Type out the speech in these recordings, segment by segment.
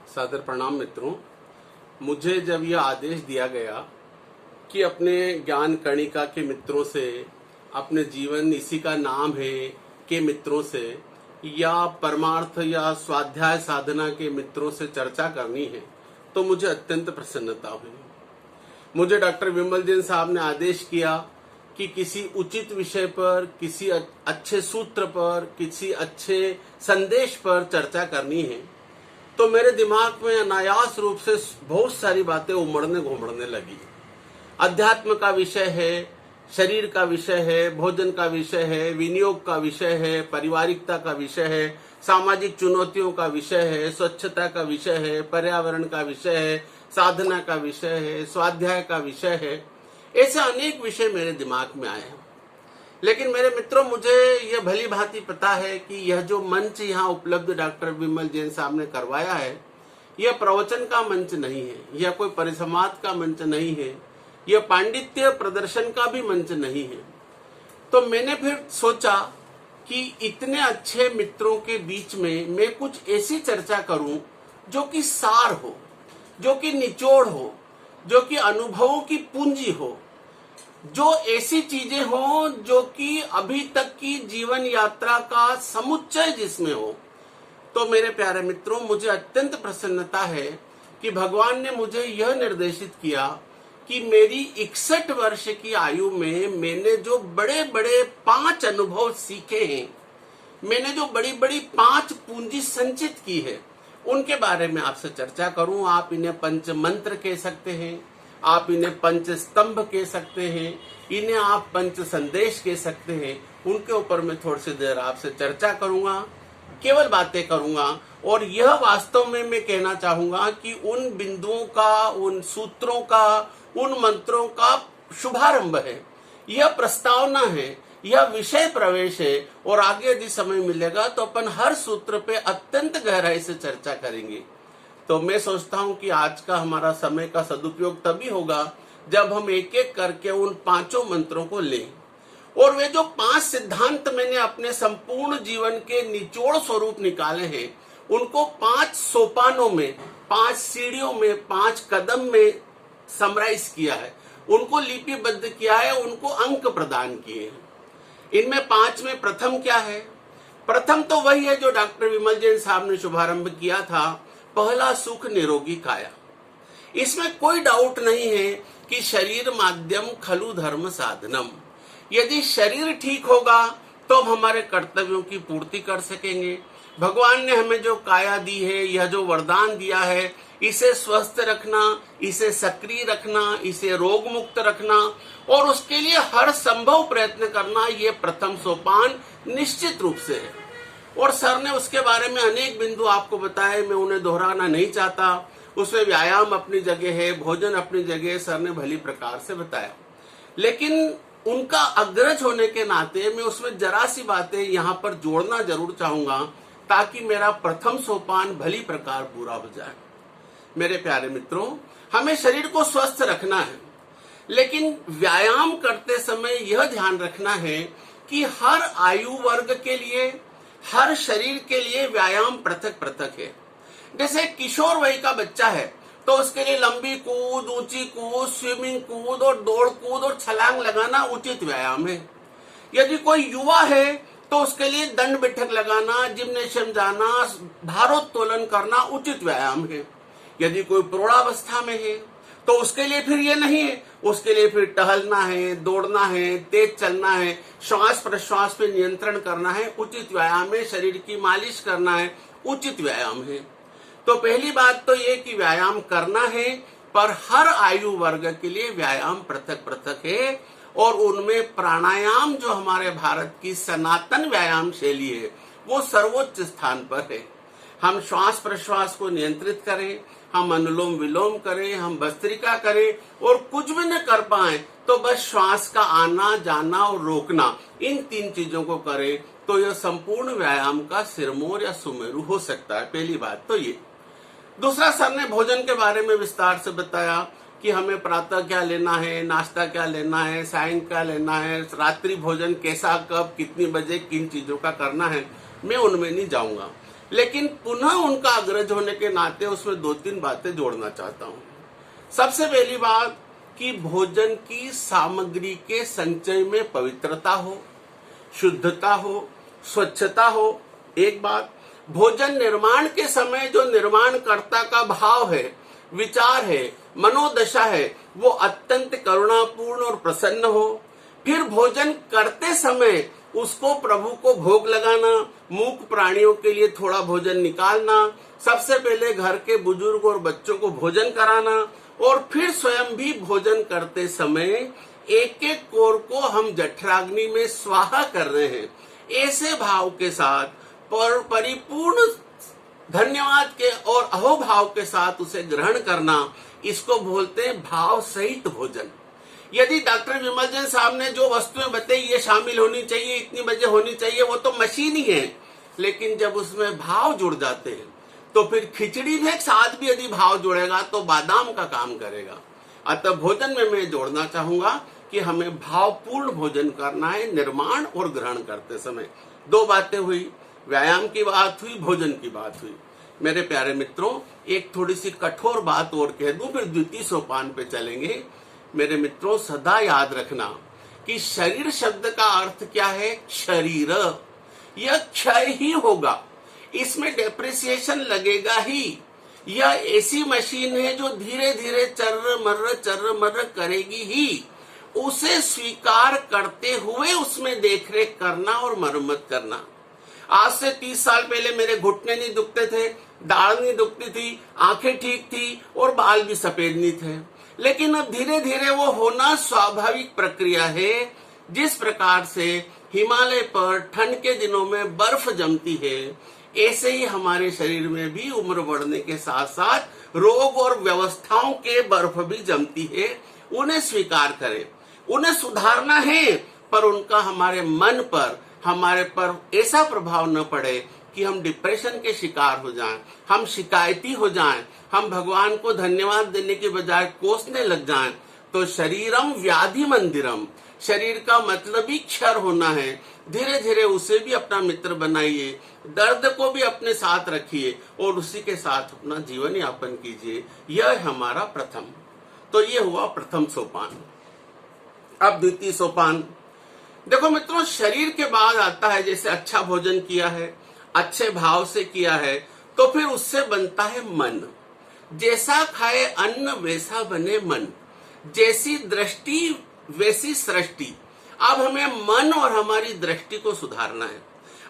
सादर प्रणाम मित्रों। मुझे जब यह आदेश दिया गया कि अपने ज्ञान कणिका के मित्रों से, अपने जीवन इसी का नाम है के मित्रों से, या परमार्थ या स्वाध्याय साधना के मित्रों से चर्चा करनी है, तो मुझे अत्यंत प्रसन्नता हुई। मुझे डॉक्टर विमल जैन साहब ने आदेश किया कि किसी उचित विषय पर, किसी अच्छे सूत्र पर, किसी अच्छे संदेश पर चर्चा करनी है, तो मेरे दिमाग में अनायास रूप से बहुत सारी बातें उमड़ने घुमड़ने लगी। अध्यात्म का विषय है, शरीर का विषय है, भोजन का विषय है, विनियोग का विषय है, पारिवारिकता का विषय है, सामाजिक चुनौतियों का विषय है, स्वच्छता का विषय है, पर्यावरण का विषय है, साधना का विषय है, स्वाध्याय का विषय है। ऐसे अनेक विषय मेरे दिमाग में आए हैं। लेकिन मेरे मित्रों, मुझे यह भली भांति पता है कि यह जो मंच यहाँ उपलब्ध डॉक्टर विमल जैन साहब ने करवाया है, यह प्रवचन का मंच नहीं है, यह कोई परिसंवाद का मंच नहीं है, यह पांडित्य प्रदर्शन का भी मंच नहीं है। तो मैंने फिर सोचा कि इतने अच्छे मित्रों के बीच में मैं कुछ ऐसी चर्चा करूं जो कि सार हो, जो कि निचोड़ हो, जो कि अनुभवों की पूंजी हो, जो ऐसी चीजें हो जो कि अभी तक की जीवन यात्रा का समुच्चय जिसमें हो। तो मेरे प्यारे मित्रों, मुझे अत्यंत प्रसन्नता है कि भगवान ने मुझे यह निर्देशित किया कि मेरी 61 वर्ष की आयु में मैंने जो बड़े बड़े 5 अनुभव सीखे हैं, मैंने जो बड़ी बड़ी 5 पूंजी संचित की है, उनके बारे में आपसे चर्चा करूं। आप इन्हें पंच मंत्र कह सकते हैं, आप इन्हें पंच स्तंभ कह सकते हैं, इन्हें आप पंच संदेश कह सकते हैं। उनके ऊपर मैं थोड़ी सी देर आपसे चर्चा करूंगा, केवल बातें करूंगा। और यह वास्तव में मैं कहना चाहूंगा कि उन बिंदुओं का, उन सूत्रों का, उन मंत्रों का शुभारंभ है, यह प्रस्तावना है, यह विषय प्रवेश है। और आगे यदि समय मिलेगा तो अपन हर सूत्र पे अत्यंत गहराई से चर्चा करेंगे। तो मैं सोचता हूं कि आज का हमारा समय का सदुपयोग तभी होगा जब हम एक एक करके उन 5 मंत्रों को लें। और वे जो 5 सिद्धांत मैंने अपने संपूर्ण जीवन के निचोड़ स्वरूप निकाले हैं, उनको 5 सोपानों में, 5 सीढ़ियों में, 5 कदम में समराइज किया है, उनको लिपिबद्ध किया है, उनको अंक प्रदान किए हैं। इनमें 5 में प्रथम क्या है? प्रथम तो वही है जो डॉक्टर विमल जैन साहब ने शुभारंभ किया था, पहला सुख निरोगी काया। इसमें कोई डाउट नहीं है कि शरीर माध्यम खलु धर्म साधनम। यदि शरीर ठीक होगा तो हम हमारे कर्तव्यों की पूर्ति कर सकेंगे। भगवान ने हमें जो काया दी है, यह जो वरदान दिया है, इसे स्वस्थ रखना, इसे सक्रिय रखना, इसे रोग मुक्त रखना और उसके लिए हर संभव प्रयत्न करना, ये प्रथम सोपान निश्चित रूप से है। और सर ने उसके बारे में अनेक बिंदु आपको बताए, मैं उन्हें दोहराना नहीं चाहता। उसमें व्यायाम अपनी जगह है, भोजन अपनी जगह है, सर ने भली प्रकार से बताया। लेकिन उनका अग्रज होने के नाते मैं उसमें जरा सी बातें यहाँ पर जोड़ना जरूर चाहूंगा, ताकि मेरा प्रथम सोपान भली प्रकार पूरा हो जाए। मेरे प्यारे मित्रों, हमें शरीर को स्वस्थ रखना है, लेकिन व्यायाम करते समय यह ध्यान रखना है कि हर आयु वर्ग के लिए, हर शरीर के लिए व्यायाम पृथक पृथक है। जैसे किशोर वय का बच्चा है तो उसके लिए लंबी कूद, ऊंची कूद, स्विमिंग कूद और दौड़ कूद और छलांग लगाना उचित व्यायाम है। यदि कोई युवा है तो उसके लिए दंड बैठक लगाना, जिम्नेशियम जाना, भारोत्तोलन करना उचित व्यायाम है। यदि कोई प्रौढ़ावस्था में है तो उसके लिए फिर ये नहीं है, उसके लिए फिर टहलना है, दौड़ना है, तेज चलना है, श्वास प्रश्वास पे नियंत्रण करना है, उचित व्यायाम है। शरीर की मालिश करना है, उचित व्यायाम है। तो पहली बात तो ये कि व्यायाम करना है, पर हर आयु वर्ग के लिए व्यायाम पृथक पृथक है। और उनमें प्राणायाम, जो हमारे भारत की सनातन व्यायाम शैली है, वो सर्वोच्च स्थान पर है। हम श्वास प्रश्वास को नियंत्रित करें, हम अनुलोम विलोम करें, हम भस्त्रिका करें, और कुछ भी न कर पाए तो बस श्वास का आना जाना और रोकना, इन 3 चीजों को करें, तो यह संपूर्ण व्यायाम का सिरमौर या सुमेरु हो सकता है। पहली बात तो ये। दूसरा, सर ने भोजन के बारे में विस्तार से बताया कि हमें प्रातः क्या लेना है, नाश्ता क्या लेना है, सायं क्या लेना है, रात्रि भोजन कैसा, कब, कितनी बजे, किन चीजों का करना है। मैं उनमें नहीं जाऊंगा। लेकिन पुनः उनका अग्रज होने के नाते उसमें 2-3 बातें जोड़ना चाहता हूं। सबसे पहली बात कि भोजन की सामग्री के संचय में पवित्रता हो, शुद्धता हो, स्वच्छता हो। एक बात, भोजन निर्माण के समय जो निर्माणकर्ता का भाव है, विचार है, मनोदशा है, वो अत्यंत करुणापूर्ण और प्रसन्न हो। फिर भोजन करते समय उसको प्रभु को भोग लगाना, मूक प्राणियों के लिए थोड़ा भोजन निकालना, सबसे पहले घर के बुजुर्ग और बच्चों को भोजन कराना, और फिर स्वयं भी भोजन करते समय एक एक कोर को हम जठराग्नि में स्वाहा कर रहे हैं, ऐसे भाव के साथ परिपूर्ण धन्यवाद के और अहोभाव के साथ उसे ग्रहण करना, इसको बोलते हैं भाव सहित भोजन। यदि डॉक्टर विमल जैन साहब ने जो वस्तुएं बताई, ये शामिल होनी चाहिए, इतनी बजे होनी चाहिए, वो तो मशीन ही है, लेकिन जब उसमें भाव जुड़ जाते हैं तो फिर खिचड़ी में साथ भी यदि भाव जुड़ेगा तो बादाम का काम करेगा। अतः भोजन में मैं जोड़ना चाहूंगा कि हमें भावपूर्ण भोजन करना है निर्माण और ग्रहण करते समय। 2 बातें हुई, व्यायाम की बात हुई, भोजन की बात हुई। मेरे प्यारे मित्रों, एक थोड़ी सी कठोर बात और कह दूं, फिर द्वितीय सोपान पे चलेंगे। मेरे मित्रों, सदा याद रखना कि शरीर शब्द का अर्थ क्या है? शरीर। यह क्षय ही होगा, इसमें डेप्रिसिएशन लगेगा ही। यह ऐसी मशीन है जो धीरे धीरे चर्र मर्र करेगी ही। उसे स्वीकार करते हुए उसमें देखरेख करना और मरम्मत करना। आज से 30 साल पहले मेरे घुटने नहीं दुखते थे, दाढ़ नहीं दुखती थी, आंखें ठीक थी और बाल भी सफेद नहीं थे, लेकिन अब धीरे धीरे वो होना स्वाभाविक प्रक्रिया है। जिस प्रकार से हिमालय पर ठंड के दिनों में बर्फ जमती है, ऐसे ही हमारे शरीर में भी उम्र बढ़ने के साथ साथ रोग और व्यवस्थाओं के बर्फ भी जमती है। उन्हें स्वीकार करें, उन्हें सुधारना है, पर उनका हमारे मन पर, हमारे पर ऐसा प्रभाव न पड़े कि हम डिप्रेशन के शिकार हो जाएं, हम शिकायती हो जाएं, हम भगवान को धन्यवाद देने के बजाय कोसने लग जाएं। तो शरीरम व्याधि मंदिरम, शरीर का मतलब ही क्षर होना है। धीरे धीरे उसे भी अपना मित्र बनाइए, दर्द को भी अपने साथ रखिए और उसी के साथ अपना जीवन यापन कीजिए। यह है हमारा प्रथम। तो ये हुआ प्रथम सोपान। अब द्वितीय सोपान देखो मित्रों, शरीर के बाद आता है, जैसे अच्छा भोजन किया है, अच्छे भाव से किया है, तो फिर उससे बनता है मन। जैसा खाए अन्न वैसा बने मन, जैसी दृष्टि वैसी सृष्टि। अब हमें मन और हमारी दृष्टि को सुधारना है।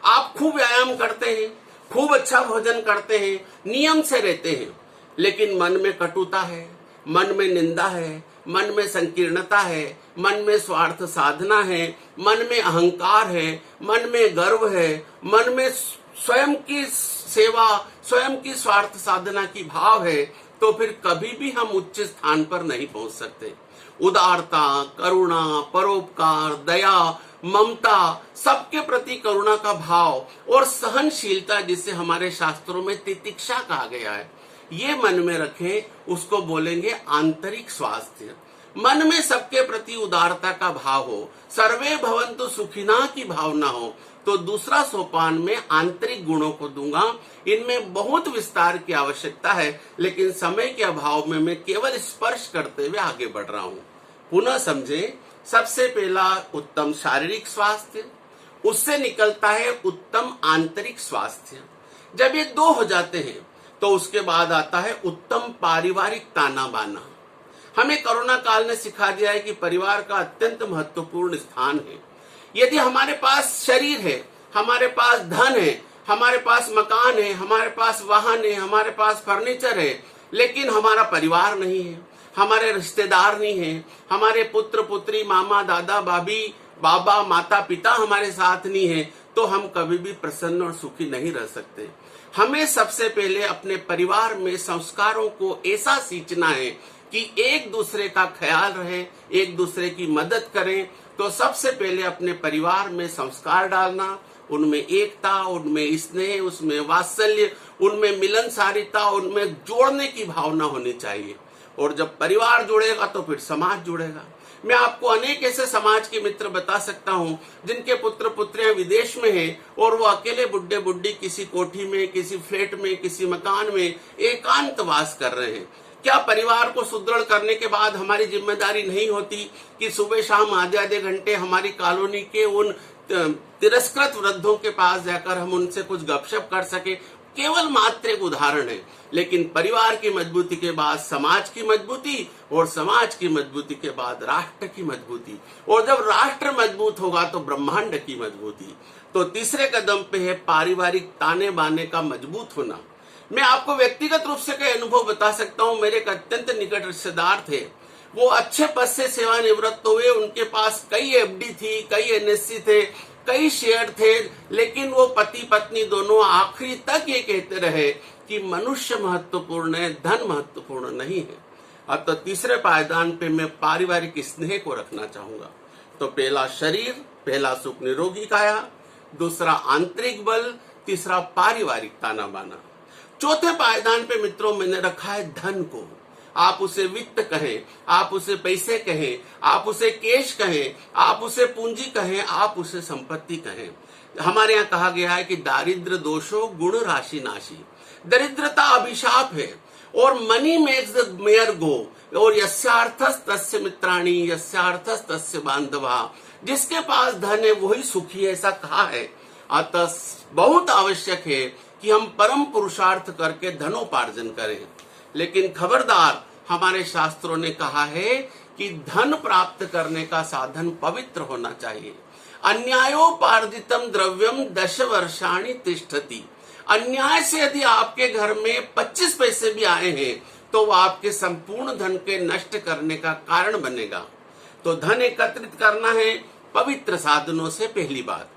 आप खूब व्यायाम करते हैं, खूब अच्छा भोजन करते हैं, नियम से रहते हैं, लेकिन मन में कटुता है, मन में निंदा है, मन में संकीर्णता है, मन में स्वार्थ साधना है, मन में अहंकार है, मन में गर्व है, मन में स्वयं की सेवा, स्वयं की स्वार्थ साधना की भाव है, तो फिर कभी भी हम उच्च स्थान पर नहीं पहुंच सकते। उदारता, करुणा, परोपकार, दया, ममता, सबके प्रति करुणा का भाव और सहनशीलता, जिसे हमारे शास्त्रों में तितिक्षा कहा गया है, ये मन में रखें। उसको बोलेंगे आंतरिक स्वास्थ्य। मन में सबके प्रति उदारता का भाव हो, सर्वे भवन्तु सुखिना की भावना हो। तो दूसरा सोपान में आंतरिक गुणों को दूंगा। इनमें बहुत विस्तार की आवश्यकता है, लेकिन समय के अभाव में मैं केवल स्पर्श करते हुए आगे बढ़ रहा हूं। पुनः समझे, सबसे पहला उत्तम शारीरिक स्वास्थ्य, उससे निकलता है उत्तम आंतरिक स्वास्थ्य। जब ये 2 हो जाते हैं तो उसके बाद आता है उत्तम पारिवारिक ताना बाना। हमें कोरोना काल ने सिखा दिया है कि परिवार का अत्यंत महत्वपूर्ण स्थान है। यदि हमारे पास शरीर है, हमारे पास धन है, हमारे पास मकान है, हमारे पास वाहन है, हमारे पास फर्नीचर है, लेकिन हमारा परिवार नहीं है, हमारे रिश्तेदार नहीं है, हमारे पुत्र पुत्री, मामा दादा भाभी, बाबा माता पिता हमारे साथ नहीं है, तो हम कभी भी प्रसन्न और सुखी नहीं रह सकते। हमें सबसे पहले अपने परिवार में संस्कारों को ऐसा सींचना है कि एक दूसरे का ख्याल रहे, एक दूसरे की मदद करें। तो सबसे पहले अपने परिवार में संस्कार डालना, उनमें एकता, उनमें स्नेह, उसमें वात्सल्य, उनमें मिलनसारिता, उनमें जोड़ने की भावना होनी चाहिए। और जब परिवार जुड़ेगा तो फिर समाज जुड़ेगा। मैं आपको अनेक ऐसे समाज के मित्र बता सकता हूं जिनके पुत्र पुत्रियां विदेश में हैं और वो अकेले बुड्ढे बुड्ढी किसी कोठी में, किसी फ्लैट में, किसी मकान में एकांतवास कर रहे हैं। क्या परिवार को सुदृढ़ करने के बाद हमारी जिम्मेदारी नहीं होती कि सुबह शाम आधे आधे घंटे हमारी कॉलोनी के उन तिरस्कृत वृद्धों के पास जाकर हम उनसे कुछ गपशप कर सके? केवल मात्र एक उदाहरण है, लेकिन परिवार की मजबूती के बाद समाज की मजबूती, और समाज की मजबूती के बाद राष्ट्र की मजबूती, और जब राष्ट्र मजबूत होगा तो ब्रह्मांड की मजबूती। तो तीसरे कदम पे है पारिवारिक ताने बाने का मजबूत होना। मैं आपको व्यक्तिगत रूप से कई अनुभव बता सकता हूं। मेरे एक अत्यंत निकट रिश्तेदार थे, वो अच्छे पद से सेवानिवृत्त हुए, उनके पास कई एफडी थी, कई एनएससी थे, कई शेयर थे, लेकिन वो पति पत्नी दोनों आखिरी तक ये कहते रहे कि मनुष्य महत्वपूर्ण है, धन महत्वपूर्ण नहीं है। अब तो तीसरे पायदान पे मैं पारिवारिक स्नेह को रखना चाहूंगा। तो पहला शरीर, पहला सुख निरोगी काया, दूसरा आंतरिक बल, तीसरा पारिवारिक ताना बाना। चौथे पायदान पे मित्रों मैंने रखा है धन को। आप उसे वित्त कहें, आप उसे पैसे कहें, आप उसे कैश कहें, आप उसे पूंजी कहें, आप उसे संपत्ति कहें। हमारे यहाँ कहा गया है कि दारिद्र दोषो गुण राशि नाशी। दरिद्रता अभिशाप है, और मनी मेक्स द मेयर गो, और यस्यार्थस तस्य मित्राणि यस्यार्थस तस्य बांधवा। जिसके पास धन है वही सुखी है, ऐसा कहा है। अतः बहुत आवश्यक है कि हम परम पुरुषार्थ करके धनोपार्जन करें। लेकिन खबरदार, हमारे शास्त्रों ने कहा है कि धन प्राप्त करने का साधन पवित्र होना चाहिए। अन्यायोपार्जितम द्रव्यम 10 वर्षाणि तिष्ठति। अन्याय से यदि आपके घर में 25 पैसे भी आए हैं तो वह आपके संपूर्ण धन के नष्ट करने का कारण बनेगा। तो धन एकत्रित करना है पवित्र साधनों से, पहली बात।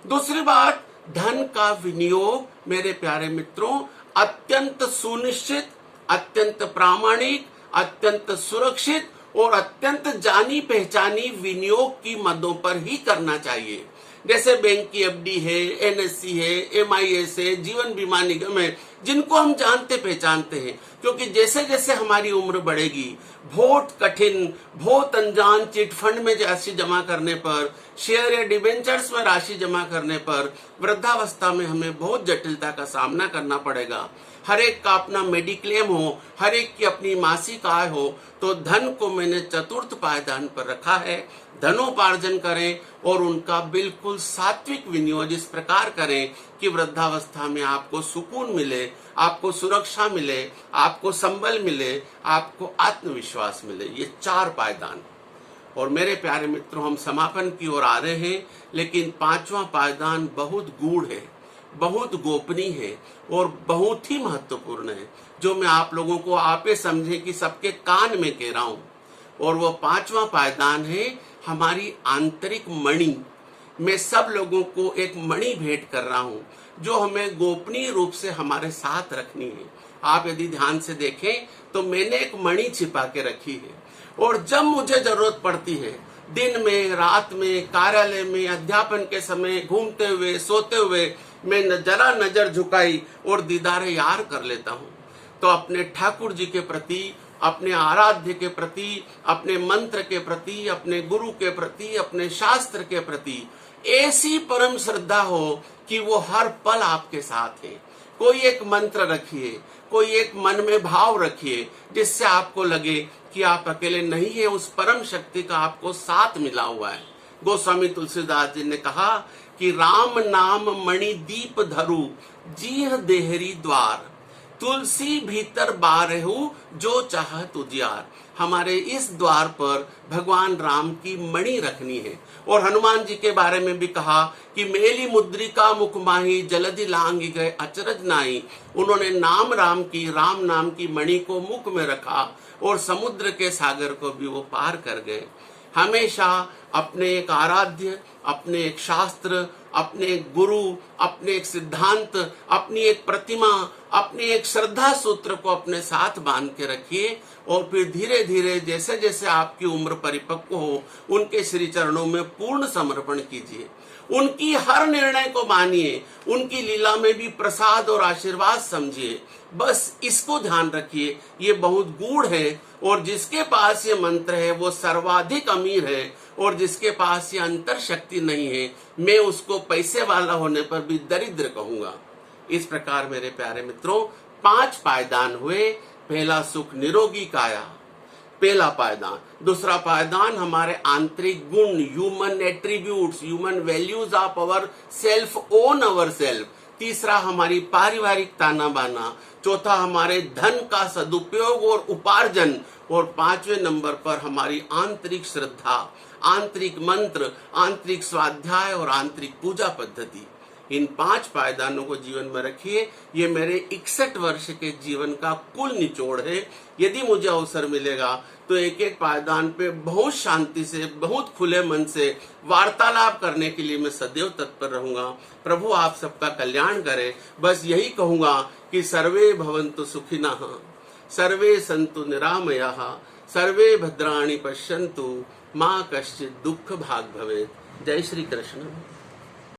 दूसरी बात, धन का विनियोग मेरे प्यारे मित्रों अत्यंत सुनिश्चित, अत्यंत प्रामाणिक, अत्यंत सुरक्षित और अत्यंत जानी पहचानी विनियोग की मदों पर ही करना चाहिए। जैसे बैंक की एफडी है, एनएससी है, एमआईएस है, जीवन बीमा निगम है, जिनको हम जानते पहचानते हैं। क्योंकि जैसे जैसे हमारी उम्र बढ़ेगी, बहुत कठिन, बहुत अनजान चिट फंड में राशि जमा करने पर, शेयर या डिबेंचर्स में राशि जमा करने पर वृद्धावस्था में हमें बहुत जटिलता का सामना करना पड़ेगा। हर एक का अपना मेडिक्लेम हो, हर एक की अपनी मासिक आय हो। तो धन को मैंने चतुर्थ पायदान पर रखा है। धनोपार्जन करें और उनका बिल्कुल सात्विक विनियोग इस प्रकार करें कि वृद्धावस्था में आपको सुकून मिले, आपको सुरक्षा मिले, आपको संबल मिले, आपको आत्मविश्वास मिले। ये 4 पायदान। और मेरे प्यारे मित्रों, हम समापन की ओर आ रहे हैं, लेकिन 5वां पायदान बहुत गूढ़ है, बहुत गोपनीय है और बहुत ही महत्वपूर्ण है, जो मैं आप लोगों को आपे समझे कि सबके कान में कह रहा हूं। और वो 5वां पायदान है हमारी आंतरिक मणि। मैं सब लोगों को एक मणि भेंट कर रहा हूं, जो हमें गोपनीय रूप से हमारे साथ रखनी है। आप यदि ध्यान से देखें तो मैंने एक मणि छिपा के रखी है, और जब मुझे जरूरत पड़ती है, दिन में, रात में, कार्यालय में, अध्यापन के समय, घूमते हुए, सोते हुए, मैं जरा नजर झुकाई और दीदार यार कर लेता हूँ। तो अपने ठाकुर जी के प्रति, अपने आराध्य के प्रति, अपने मंत्र के प्रति, अपने गुरु के प्रति, अपने शास्त्र के प्रति ऐसी परम श्रद्धा हो कि वो हर पल आपके साथ है। कोई एक मंत्र रखिए, कोई एक मन में भाव रखिए, जिससे आपको लगे कि आप अकेले नहीं है, उस परम शक्ति का आपको साथ मिला हुआ है। गोस्वामी तुलसीदास जी ने कहा कि राम नाम मणि दीप धरु जीह देहरी द्वार, तुलसी भीतर बारहु जो चाहत उजियार। हमारे इस द्वार पर भगवान राम की मणि रखनी है। और हनुमान जी के बारे में भी कहा कि मेली मुद्रिका मुख माही जलधि लांगी गए अचरज नाई। उन्होंने नाम राम की, राम नाम की मणि को मुख में रखा और समुद्र के सागर को भी वो पार कर गए। हमेशा अपने एक आराध्य, अपने एक शास्त्र अपने एक गुरु, अपने एक सिद्धांत, अपनी एक प्रतिमा, अपने एक श्रद्धा सूत्र को अपने साथ बांध के रखिए और फिर धीरे धीरे जैसे जैसे आपकी उम्र परिपक्व हो उनके श्री चरणों में पूर्ण समर्पण कीजिए। उनकी हर निर्णय को मानिए, उनकी लीला में भी प्रसाद और आशीर्वाद समझिए। बस इसको ध्यान रखिए, ये बहुत गूढ़ है और जिसके पास ये मंत्र है वो सर्वाधिक अमीर है और जिसके पास ये अंतर शक्ति नहीं है मैं उसको पैसे वाला होने पर भी दरिद्र कहूंगा। इस प्रकार मेरे प्यारे मित्रों 5 पायदान हुए। पहला सुख निरोगी काया, पहला पायदान। दूसरा पायदान हमारे आंतरिक गुण, human attributes, human values of our self, own our self. तीसरा हमारी पारिवारिक ताना बाना। चौथा हमारे धन का सदुपयोग और उपार्जन। और 5वें नंबर पर हमारी आंतरिक श्रद्धा, आंतरिक मंत्र, आंतरिक स्वाध्याय और आंतरिक पूजा पद्धति। इन 5 पायदानों को जीवन में रखिए। ये मेरे 61 वर्ष के जीवन का कुल निचोड़ है। यदि मुझे अवसर मिलेगा तो एक एक पायदान पे बहुत शांति से, बहुत खुले मन से वार्तालाप करने के लिए मैं सदैव तत्पर रहूंगा। प्रभु आप सबका कल्याण करे। बस यही कहूंगा कि सर्वे भवन्तु सुखिनः, सर्वे सन्तु निरामयाः, सर्वे भद्राणि पश्यन्तु, मां कश्चित् दुःख भाग् भवेत्। जय श्री कृष्ण।